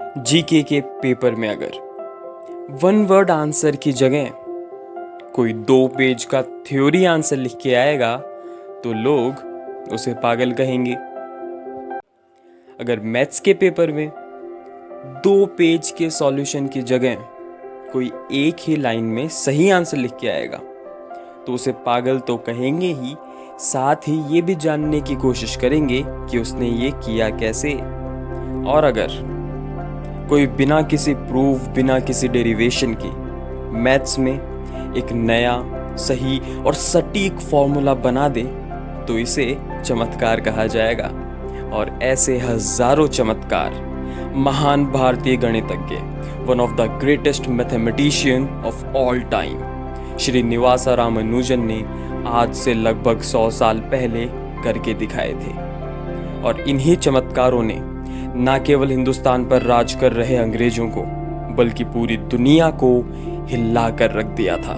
GK के paper में अगर वन वर्ड आंसर की जगह कोई 2 पेज का थ्योरी आंसर लिख के आएगा तो लोग उसे पागल कहेंगे। अगर मैथ्स के पेपर में 2 पेज के सॉल्यूशन की जगह कोई एक ही लाइन में सही आंसर लिख के आएगा तो उसे पागल तो कहेंगे ही, साथ ही ये भी जानने की कोशिश करेंगे कि उसने ये किया कैसे। और अगर कोई बिना किसी प्रूफ, बिना किसी डेरिवेशन के मैथ्स में एक नया, सही और सटीक फॉर्मूला बना दे तो इसे चमत्कार कहा जाएगा। और ऐसे हजारों चमत्कार महान भारतीय गणितज्ञ, one of the greatest mathematician of all time, Srinivasa Ramanujan ने आज से लगभग 100 साल पहले करके दिखाए थे। और इन्हीं चमत्कारों ने न केवल हिंदुस्तान पर राज कर रहे अंग्रेजों को बल्कि पूरी दुनिया को हिला कर रख दिया था।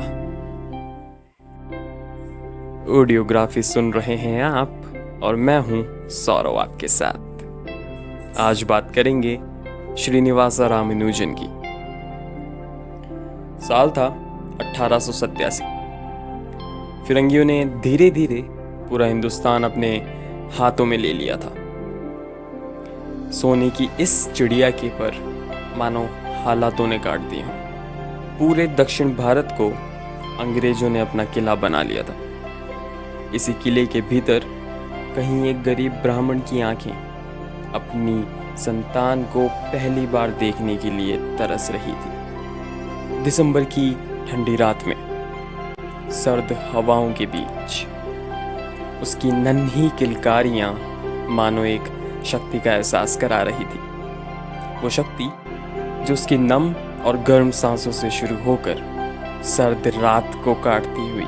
ऑडियोग्राफी सुन रहे हैं आप और मैं हूं सौरव आपके साथ। आज बात करेंगे श्रीनिवास रामानुजन की। साल था 1887। फिरंगियों ने धीरे धीरे पूरा हिंदुस्तान अपने हाथों में ले लिया था। सोने की इस चिड़िया के पर मानो हालातों ने काट दिए। पूरे दक्षिण भारत को अंग्रेजों ने अपना किला बना लिया था। इसी किले के भीतर कहीं एक गरीब ब्राह्मण की आंखें अपनी संतान को पहली बार देखने के लिए तरस रही थी। दिसंबर की ठंडी रात में सर्द हवाओं के बीच उसकी नन्ही किलकारियां मानो एक शक्ति का एहसास करा रही थी। वो शक्ति जो उसकी नम और गर्म सांसों से शुरू होकर सर्द रात को काटती हुई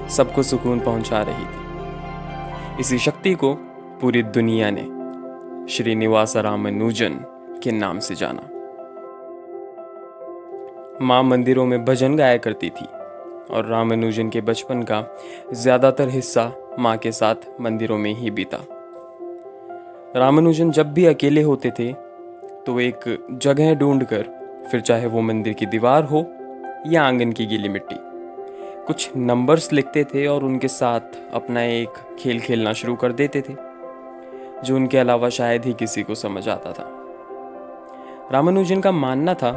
सबको सुकून पहुंचा रही थी। इसी शक्ति को पूरी दुनिया ने श्रीनिवास रामानुजन के नाम से जाना। माँ मंदिरों में भजन गाया करती थी और रामानुजन के बचपन का ज्यादातर हिस्सा माँ के साथ मंदिरों में ही बीता। रामानुजन जब भी अकेले होते थे तो एक जगह ढूंढकर, फिर चाहे वो मंदिर की दीवार हो या आंगन की गीली मिट्टी, कुछ नंबर्स लिखते थे और उनके साथ अपना एक खेल खेलना शुरू कर देते थे जो उनके अलावा शायद ही किसी को समझ आता था। रामानुजन का मानना था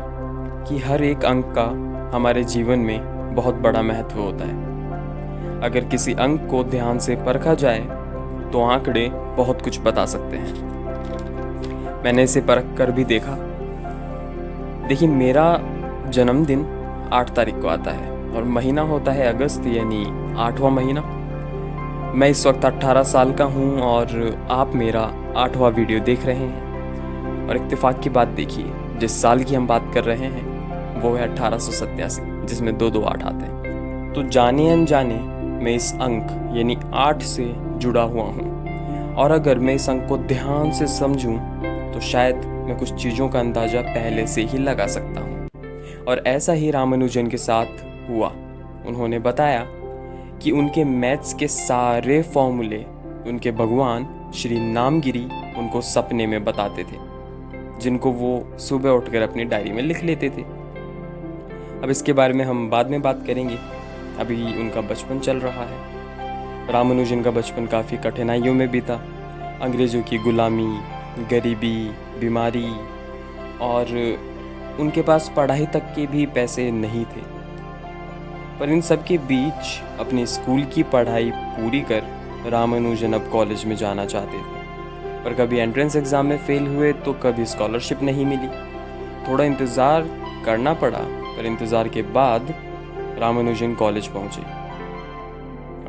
कि हर एक अंक का हमारे जीवन में बहुत बड़ा महत्व होता है। अगर किसी अंक को ध्यान से परखा जाए तो आंकड़े बहुत कुछ बता सकते हैं। मैंने इसे परख कर भी देखा। देखिए, मेरा जन्मदिन 8 तारीख को आता है और महीना होता है अगस्त, यानी 8वां महीना। मैं इस वक्त 18 साल का हूँ और आप मेरा 8वां वीडियो देख रहे हैं। और इत्तेफाक की बात देखिए, जिस साल की हम बात कर रहे हैं वो है 1887, जिसमें 2 8 आते हैं। तो जाने अनजाने मैं इस अंक यानी 8 से जुड़ा हुआ हूँ। और अगर मैं इस अंक को ध्यान से समझूं तो शायद मैं कुछ चीज़ों का अंदाज़ा पहले से ही लगा सकता हूँ। और ऐसा ही रामानुजन के साथ हुआ। उन्होंने बताया कि उनके मैथ्स के सारे फॉर्मूले उनके भगवान श्री नामगिरी उनको सपने में बताते थे, जिनको वो सुबह उठकर अपनी डायरी में लिख लेते थे। अब इसके बारे में हम बाद में बात करेंगे, अभी उनका बचपन चल रहा है। रामानुजन का बचपन काफ़ी कठिनाइयों में बीता। अंग्रेज़ों की गुलामी, गरीबी, बीमारी और उनके पास पढ़ाई तक के भी पैसे नहीं थे। पर इन सब के बीच अपनी स्कूल की पढ़ाई पूरी कर रामानुजन अब कॉलेज में जाना चाहते थे। पर कभी एंट्रेंस एग्ज़ाम में फेल हुए तो कभी स्कॉलरशिप नहीं मिली। थोड़ा इंतज़ार करना पड़ा, पर इंतज़ार के बाद रामानुजन कॉलेज पहुँचे।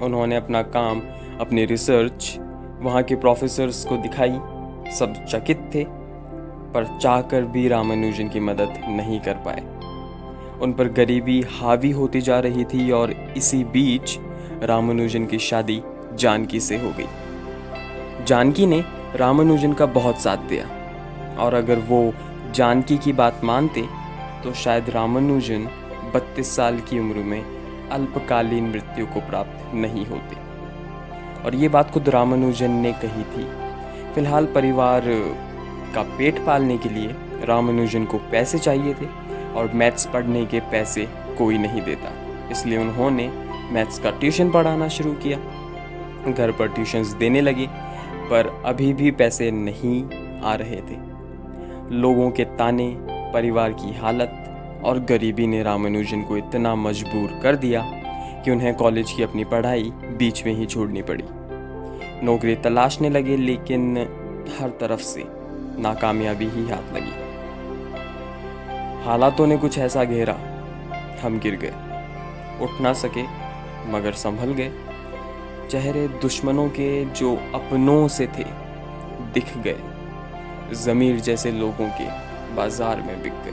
उन्होंने अपना काम, अपनी रिसर्च वहाँ के प्रोफेसर्स को दिखाई। सब चकित थे, पर चाहकर भी रामानुजन की मदद नहीं कर पाए। उन पर गरीबी हावी होती जा रही थी और इसी बीच रामानुजन की शादी जानकी से हो गई। जानकी ने रामानुजन का बहुत साथ दिया और अगर वो जानकी की बात मानते तो शायद रामानुजन 32 साल की उम्र में अल्पकालीन मृत्यु को प्राप्त नहीं होते। और ये बात खुद रामानुजन ने कही थी। फिलहाल परिवार का पेट पालने के लिए रामानुजन को पैसे चाहिए थे और मैथ्स पढ़ने के पैसे कोई नहीं देता, इसलिए उन्होंने मैथ्स का ट्यूशन पढ़ाना शुरू किया। घर पर ट्यूशन्स देने लगे, पर अभी भी पैसे नहीं आ रहे थे। लोगों के ताने, परिवार की हालत और गरीबी ने रामानुजन को इतना मजबूर कर दिया कि उन्हें कॉलेज की अपनी पढ़ाई बीच में ही छोड़नी पड़ी। नौकरी तलाशने लगे, लेकिन हर तरफ से नाकामयाबी ही हाथ लगी। हालातों ने कुछ ऐसा घेरा, हम गिर गए, उठ ना सके मगर संभल गए। चेहरे दुश्मनों के जो अपनों से थे दिख गए, ज़मीर जैसे लोगों के बाजार में बिक गए।